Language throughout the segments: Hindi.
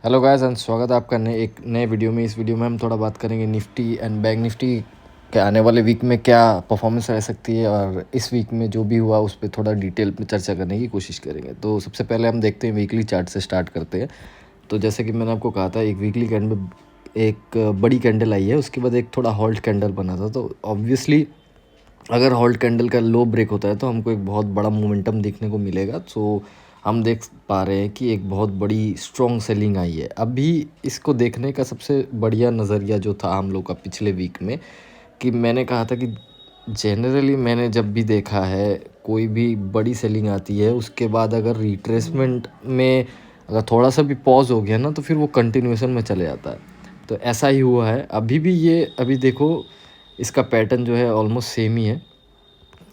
हेलो गाइस एंड स्वागत है आपका एक नए वीडियो में। इस वीडियो में हम थोड़ा बात करेंगे निफ्टी एंड बैंक निफ्टी के आने वाले वीक में क्या परफॉर्मेंस रह सकती है, और इस वीक में जो भी हुआ उस पर थोड़ा डिटेल में चर्चा करने की कोशिश करेंगे। तो सबसे पहले हम देखते हैं वीकली चार्ट से स्टार्ट करते हैं। तो जैसे कि मैंने आपको कहा था, एक वीकली कैंडल में एक बड़ी कैंडल आई है, उसके बाद एक थोड़ा हॉल्ट कैंडल बना था। तो ऑब्वियसली अगर हॉल्ट कैंडल का लो ब्रेक होता है तो हमको एक बहुत बड़ा मोमेंटम देखने को मिलेगा। तो हम देख पा रहे हैं कि एक बहुत बड़ी स्ट्रॉन्ग सेलिंग आई है। अभी इसको देखने का सबसे बढ़िया नज़रिया जो था हम लोग का पिछले वीक में, कि मैंने कहा था कि जनरली मैंने जब भी देखा है कोई भी बड़ी सेलिंग आती है उसके बाद अगर रिट्रेसमेंट में अगर थोड़ा सा भी पॉज हो गया ना तो फिर वो कंटिन्यूएशन में चले जाता है। तो ऐसा ही हुआ है अभी भी। ये अभी देखो, इसका पैटर्न जो है ऑलमोस्ट सेम ही है।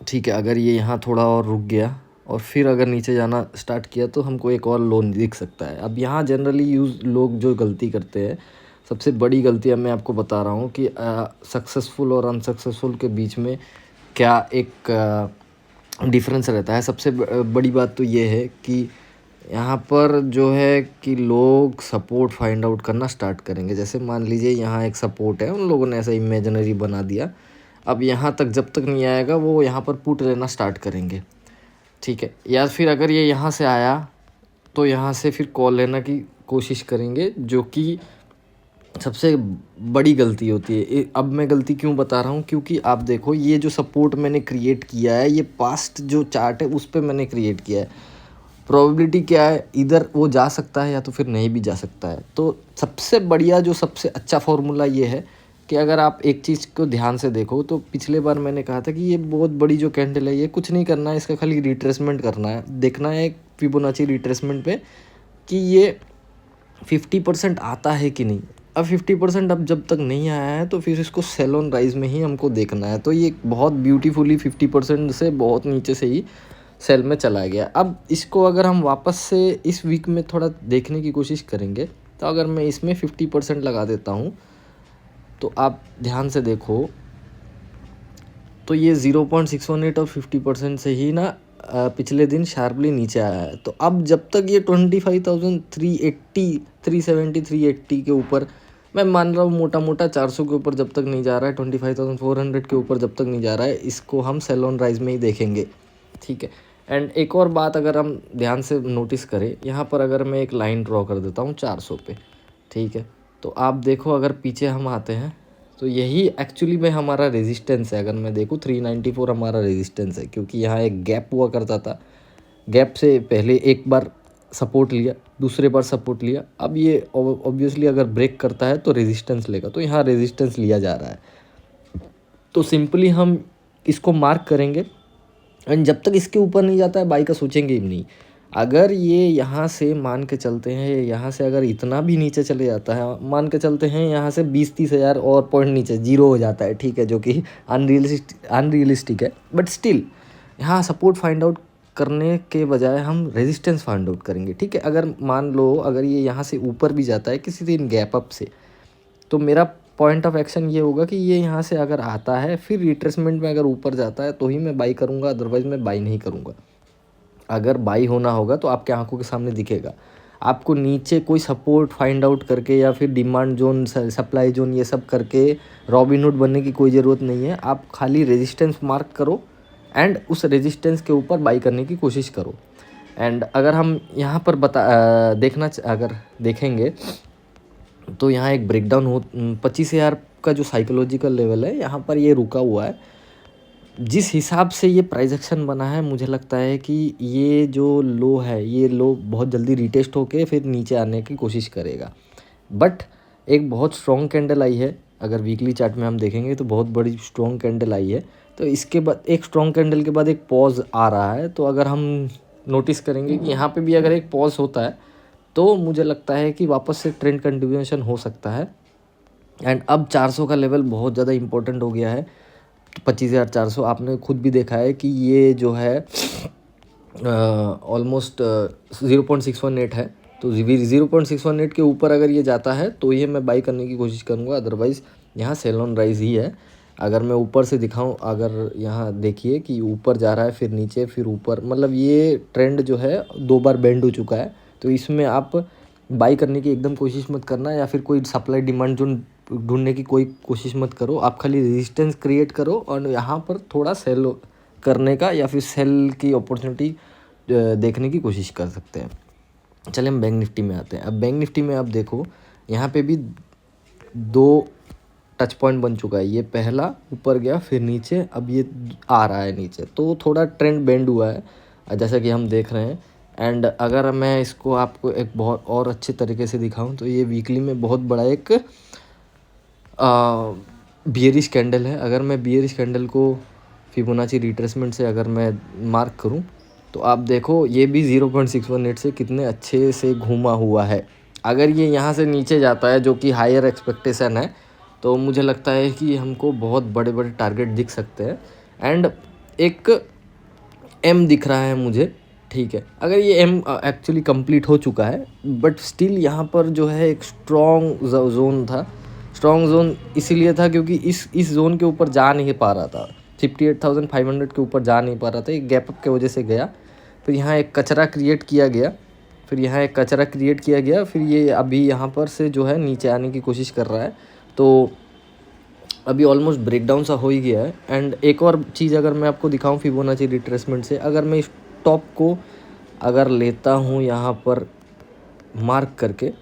ठीक है, अगर ये यहाँ थोड़ा और रुक गया और फिर अगर नीचे जाना स्टार्ट किया तो हमको एक और लोन दिख सकता है। अब यहाँ जनरली लोग जो गलती करते हैं, सबसे बड़ी गलती अब मैं आपको बता रहा हूँ कि सक्सेसफुल और अनसक्सेसफुल के बीच में क्या एक डिफरेंस रहता है। सबसे बड़ी बात तो ये है कि यहाँ पर जो है कि लोग सपोर्ट फाइंड आउट करना स्टार्ट करेंगे। जैसे मान लीजिए यहाँ एक सपोर्ट है, उन लोगों ने ऐसा इमेजिनरी बना दिया। अब यहाँ तक जब तक नहीं आएगा वो यहाँ पर पुट लेना स्टार्ट करेंगे। ठीक है, या फिर अगर ये यहाँ से आया तो यहाँ से फिर कॉल लेना की कोशिश करेंगे, जो कि सबसे बड़ी गलती होती है। अब मैं गलती क्यों बता रहा हूँ, क्योंकि आप देखो ये जो सपोर्ट मैंने क्रिएट किया है, ये पास्ट जो चार्ट है उस पर मैंने क्रिएट किया है। प्रोबेबिलिटी क्या है, इधर वो जा सकता है या तो फिर नहीं भी जा सकता है। तो सबसे बढ़िया जो सबसे अच्छा फॉर्मूला ये है कि अगर आप एक चीज़ को ध्यान से देखो तो पिछले बार मैंने कहा था कि ये बहुत बड़ी जो कैंडल है, ये कुछ नहीं करना है, इसका खाली रिट्रेसमेंट करना है। देखना है फिबोनाची रिट्रेसमेंट पे कि ये 50% आता है कि नहीं। अब 50% अब जब तक नहीं आया है तो फिर इसको सेल ऑन राइज में ही हमको देखना है। तो ये बहुत ब्यूटीफुली 50% से बहुत नीचे से ही सेल में चला गया। अब इसको अगर हम वापस से इस वीक में थोड़ा देखने की कोशिश करेंगे तो अगर मैं इसमें 50% लगा देता हूँ तो आप ध्यान से देखो तो ये 0.618 और 50% से ही ना पिछले दिन शार्पली नीचे आया है। तो अब जब तक ये 25,380 370 380 के ऊपर, मैं मान रहा हूँ मोटा मोटा 400 के ऊपर जब तक नहीं जा रहा है, 25,400 के ऊपर जब तक नहीं जा रहा है, इसको हम सेल ऑन राइज में ही देखेंगे। ठीक है। एंड एक और बात अगर हम ध्यान से नोटिस करें, यहाँ पर अगर मैं एक लाइन ड्रॉ कर देता हूँ 400 पे, ठीक है, तो आप देखो अगर पीछे हम आते हैं तो यही एक्चुअली में हमारा रेजिस्टेंस है। अगर मैं देखूँ 394 हमारा रेजिस्टेंस है, क्योंकि यहाँ एक गैप हुआ करता था। गैप से पहले एक बार सपोर्ट लिया, दूसरे बार सपोर्ट लिया, अब ये ऑब्वियसली अगर ब्रेक करता है तो रेजिस्टेंस लेगा, तो यहाँ रेजिस्टेंस लिया जा रहा है। तो सिंपली हम इसको मार्क करेंगे एंड जब तक इसके ऊपर नहीं जाता है बाई का सोचेंगे ही नहीं। अगर ये यहाँ से मान के चलते हैं, यहाँ से अगर इतना भी नीचे चले जाता है, मान के चलते हैं यहाँ से 20-30 हज़ार और पॉइंट नीचे जीरो हो जाता है, ठीक है, जो कि अनरियलिस्टिक है, बट स्टिल यहाँ सपोर्ट फाइंड आउट करने के बजाय हम रेजिस्टेंस फाइंड आउट करेंगे। ठीक है, अगर मान लो अगर ये यहाँ से ऊपर भी जाता है किसी दिन गैप अप से, तो मेरा पॉइंट ऑफ एक्शन ये होगा कि ये यहाँ से अगर आता है फिर रिट्रेसमेंट में अगर ऊपर जाता है तो ही मैं बाई करूँगा, अदरवाइज़ मैं बाई नहीं करूँगा। अगर बाई होना होगा तो आपके आंखों के सामने दिखेगा। आपको नीचे कोई सपोर्ट फाइंड आउट करके या फिर डिमांड जोन सप्लाई जोन ये सब करके रॉबिनहुड बनने की कोई ज़रूरत नहीं है। आप खाली रेजिस्टेंस मार्क करो एंड उस रेजिस्टेंस के ऊपर बाई करने की कोशिश करो। एंड अगर हम यहाँ पर अगर देखेंगे तो यहाँ एक ब्रेकडाउन हो 25,000 का जो साइकोलॉजिकल लेवल है, यहाँ पर ये रुका हुआ है। जिस हिसाब से ये प्राइस एक्शन बना है, मुझे लगता है कि ये जो लो है, ये लो बहुत जल्दी रिटेस्ट होके फिर नीचे आने की कोशिश करेगा। बट एक बहुत स्ट्रॉन्ग कैंडल आई है, अगर वीकली चार्ट में हम देखेंगे तो बहुत बड़ी स्ट्रॉन्ग कैंडल आई है। तो इसके बाद एक स्ट्रॉन्ग कैंडल के बाद एक पॉज आ रहा है। तो अगर हम नोटिस करेंगे कि यहाँ पे भी अगर एक पॉज होता है तो मुझे लगता है कि वापस से ट्रेंड कंटिन्यूएशन हो सकता है। एंड अब 400 का लेवल बहुत ज़्यादा इंपॉर्टेंट हो गया है। 25,400 आपने खुद भी देखा है कि ये जो है ऑलमोस्ट 0.618 है। तो 0.618 के ऊपर अगर ये जाता है तो ये मैं बाई करने की कोशिश करूँगा, अदरवाइज़ यहाँ सेल ऑन राइज ही है। अगर मैं ऊपर से दिखाऊं, अगर यहाँ देखिए कि ऊपर जा रहा है फिर नीचे फिर ऊपर, मतलब ये ट्रेंड जो है 2 बार बेंड हो चुका है। तो इसमें आप बाई करने की एकदम कोशिश मत करना, या फिर कोई सप्लाई डिमांड जोन ढूंढने की कोई कोशिश मत करो। आप खाली रेजिस्टेंस क्रिएट करो और यहाँ पर थोड़ा सेल करने का या फिर सेल की अपॉर्चुनिटी देखने की कोशिश कर सकते हैं। चलिए हम बैंक निफ्टी में आते हैं। अब बैंक निफ्टी में आप देखो, यहाँ पे भी 2 टच पॉइंट बन चुका है। ये पहला ऊपर गया, फिर नीचे, अब ये आ रहा है नीचे, तो थोड़ा ट्रेंड बेंड हुआ है जैसा कि हम देख रहे हैं। एंड अगर मैं इसको आपको एक बहुत और अच्छे तरीके से दिखाऊं तो ये वीकली में बहुत बड़ा एक बियरिश कैंडल है। अगर मैं बियरिश कैंडल को फिबोनाची रिट्रेसमेंट से अगर मैं मार्क करूं तो आप देखो ये भी 0.618 से कितने अच्छे से घूमा हुआ है। अगर ये यहाँ से नीचे जाता है, जो कि हायर एक्सपेक्टेशन है, तो मुझे लगता है कि हमको बहुत बड़े बड़े टारगेट दिख सकते हैं। एंड एक एम दिख रहा है मुझे, ठीक है। अगर ये एम एक्चुअली कंप्लीट हो चुका है, बट स्टिल यहाँ पर जो है एक स्ट्रॉन्ग जोन था। स्ट्रॉन्ग जोन इसीलिए था क्योंकि इस जोन के ऊपर जा नहीं पा रहा था, 58,500 के ऊपर जा नहीं पा रहा था। एक गैप अप के वजह से गया, फिर यहाँ एक कचरा क्रिएट किया गया, फिर ये अभी यहाँ पर से जो है नीचे आने की कोशिश कर रहा है। तो अभी ऑलमोस्ट ब्रेकडाउन सा हो ही गया है। एंड एक और चीज़ अगर मैं आपको दिखाऊं फिबोनाची रिट्रेसमेंट से, अगर मैं इस टॉप को अगर लेता हूं यहाँ पर मार्क करके,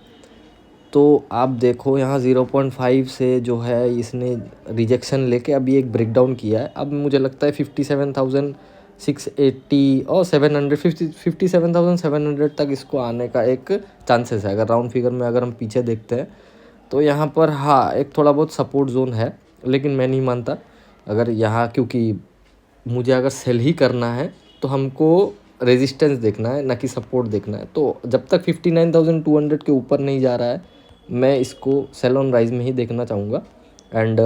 तो आप देखो यहाँ 0.5 से जो है इसने रिजेक्शन लेके अभी एक ब्रेकडाउन किया है। अब मुझे लगता है 57,680 और 57,700 तक इसको आने का एक चांसेस है। अगर राउंड फिगर में अगर हम पीछे देखते हैं तो यहाँ पर हाँ एक थोड़ा बहुत सपोर्ट जोन है, लेकिन मैं नहीं मानता। अगर यहाँ, क्योंकि मुझे अगर सेल ही करना है तो हमको रेजिस्टेंस देखना है, ना कि सपोर्ट देखना है। तो जब तक 59,200 के ऊपर नहीं जा रहा है, मैं इसको सेल ऑन राइज में ही देखना चाहूँगा। एंड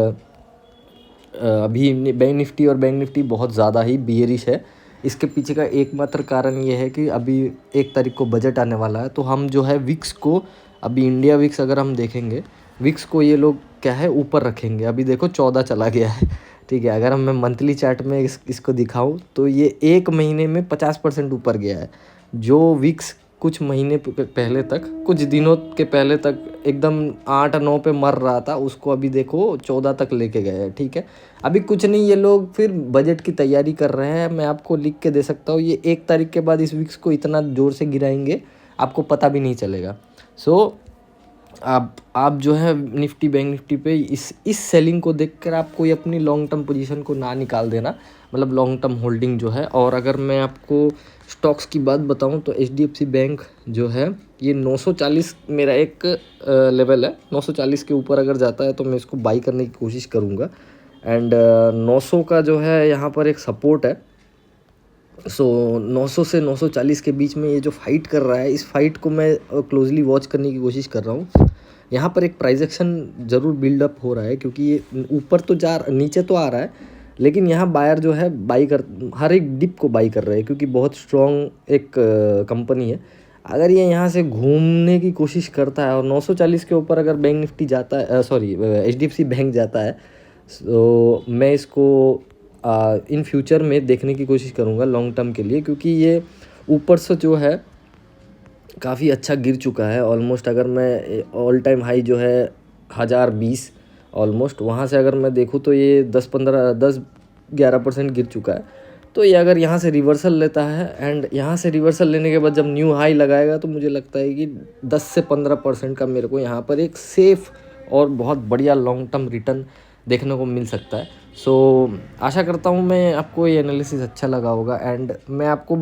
अभी बैंक निफ्टी बहुत ज़्यादा ही बियरिश है। इसके पीछे का एकमात्र कारण ये है कि अभी 1 तारीख को बजट आने वाला है, तो हम जो है विक्स को, अभी इंडिया विक्स अगर हम देखेंगे, विक्स को ये लोग क्या है ऊपर रखेंगे। अभी देखो 14 चला गया है, ठीक है। अगर मैं मंथली चार्ट में इसको दिखाऊं तो ये 1 महीने में 50% ऊपर गया है। जो विक्स कुछ महीने पहले तक, कुछ दिनों के पहले तक एकदम 8-9 पे मर रहा था, उसको अभी देखो 14 तक लेके गए हैं, ठीक है। अभी कुछ नहीं, ये लोग फिर बजट की तैयारी कर रहे हैं। मैं आपको लिख के दे सकता हूँ, ये 1 तारीख के बाद इस विक्स को इतना ज़ोर से गिराएंगे आपको पता भी नहीं चलेगा। सो आप जो है निफ्टी बैंक निफ्टी पे इस सेलिंग को देखकर आप कोई अपनी लॉन्ग टर्म पोजीशन को ना निकाल देना, मतलब लॉन्ग टर्म होल्डिंग जो है। और अगर मैं आपको स्टॉक्स की बात बताऊं तो HDFC बैंक जो है ये 940 मेरा एक लेवल है। 940 के ऊपर अगर जाता है तो मैं इसको बाई करने की कोशिश करूँगा। एंड 900 का जो है यहाँ पर एक सपोर्ट है। सो 900 से 940 के बीच में ये जो फाइट कर रहा है, इस फाइट को मैं क्लोजली वॉच करने की कोशिश कर रहा हूँ। यहाँ पर एक प्राइस एक्शन ज़रूर बिल्डअप हो रहा है, क्योंकि ये ऊपर तो नीचे तो आ रहा है, लेकिन यहाँ बायर जो है हर एक डिप को बाई कर रहे हैं, क्योंकि बहुत स्ट्रॉन्ग एक कंपनी है। अगर ये यहाँ से घूमने की कोशिश करता है और 940 के ऊपर अगर बैंक निफ्टी जाता है, सॉरी HDFC बैंक जाता है, तो मैं इसको इन फ्यूचर में देखने की कोशिश करूँगा लॉन्ग टर्म के लिए, क्योंकि ये ऊपर से जो है काफ़ी अच्छा गिर चुका है। ऑलमोस्ट अगर मैं ऑल टाइम हाई जो है 1020 ऑलमोस्ट, वहाँ से अगर मैं देखूँ तो ये 10-11% गिर चुका है। तो ये अगर यहाँ से रिवर्सल लेता है, एंड यहाँ से रिवर्सल लेने के बाद जब न्यू हाई लगाएगा, तो मुझे लगता है कि 10 से 15% का मेरे को यहाँ पर एक सेफ़ और बहुत बढ़िया लॉन्ग टर्म रिटर्न देखने को मिल सकता है। सो आशा करता हूँ मैं आपको ये एनालिसिस अच्छा लगा होगा। एंड मैं आपको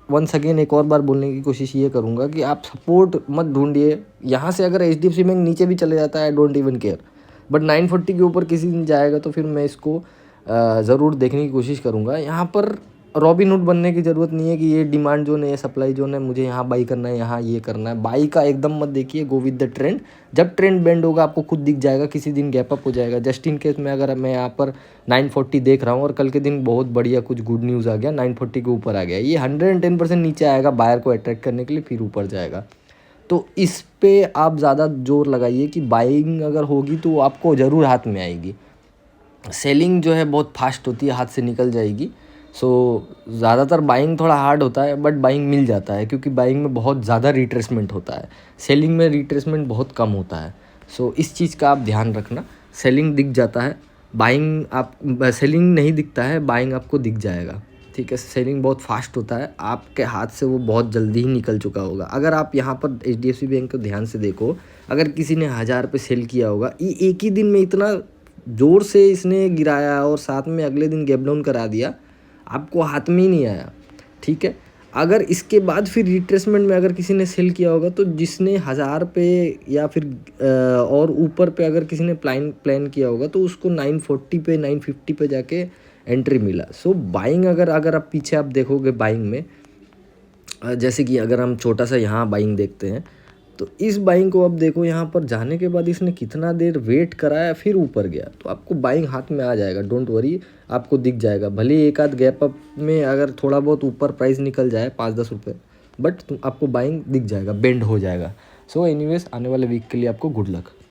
वंस अगेन एक और बार बोलने की कोशिश ये करूँगा कि आप सपोर्ट मत ढूंढिए। यहाँ से अगर HDFC बैंक नीचे भी चले जाता है, I don't even care, but 940 के ऊपर किसी दिन जाएगा तो फिर मैं इसको ज़रूर देखने की कोशिश करूँगा। यहाँ पर रॉबिनहुड बनने की ज़रूरत नहीं है कि ये डिमांड जोन है, ये सप्लाई जोन है, मुझे यहाँ बाई करना है, यहाँ ये करना है। बाई का एकदम मत देखिए, गो विद द ट्रेंड। जब ट्रेंड बेंड होगा आपको खुद दिख जाएगा, किसी दिन गैप अप हो जाएगा। जस्ट इन केस में अगर मैं यहाँ पर 940 देख रहा हूँ और कल के दिन बहुत बढ़िया कुछ गुड न्यूज़ आ गया, 940 के ऊपर आ गया, ये 110% नीचे आएगा बायर को अट्रैक्ट करने के लिए, फिर ऊपर जाएगा। तो इस पे आप ज़्यादा जोर लगाइए कि बाइंग अगर होगी तो आपको ज़रूर हाथ में आएगी। सेलिंग जो है बहुत फास्ट होती है, हाथ से निकल जाएगी। सो ज़्यादातर बाइंग थोड़ा हार्ड होता है, बट बाइंग मिल जाता है क्योंकि बाइंग में बहुत ज़्यादा रिट्रेसमेंट होता है, सेलिंग में रिट्रेसमेंट बहुत कम होता है। सो इस चीज़ का आप ध्यान रखना। सेलिंग दिख जाता है, बाइंग आप सेलिंग नहीं दिखता है, बाइंग आपको दिख जाएगा, ठीक है। सेलिंग बहुत फास्ट होता है, आपके हाथ से वो बहुत जल्दी ही निकल चुका होगा। अगर आप यहाँ पर HDFC बैंक को ध्यान से देखो, अगर किसी ने 1000 पे सेल किया होगा, ये एक ही दिन में इतना ज़ोर से इसने गिराया और साथ में अगले दिन गैप डाउन करा दिया, आपको हाथ में ही नहीं आया, ठीक है। अगर इसके बाद फिर रिट्रेसमेंट में अगर किसी ने सेल किया होगा, तो जिसने 1000 पे या फिर और ऊपर पे अगर किसी ने प्लान किया होगा, तो उसको 940 पे 950 पे जाके एंट्री मिला। सो बाइंग अगर आप पीछे आप देखोगे बाइंग में, जैसे कि अगर हम छोटा सा यहाँ बाइंग देखते हैं, तो इस बाइंग को अब देखो, यहाँ पर जाने के बाद इसने कितना देर वेट कराया फिर ऊपर गया, तो आपको बाइंग हाथ में आ जाएगा, डोंट वरी, आपको दिख जाएगा। भले एक आध गैप अप में अगर थोड़ा बहुत ऊपर प्राइस निकल जाए 5-10 रुपये, बट आपको बाइंग दिख जाएगा, बेंड हो जाएगा। सो एनीवेज, आने वाले वीक के लिए आपको गुड लक।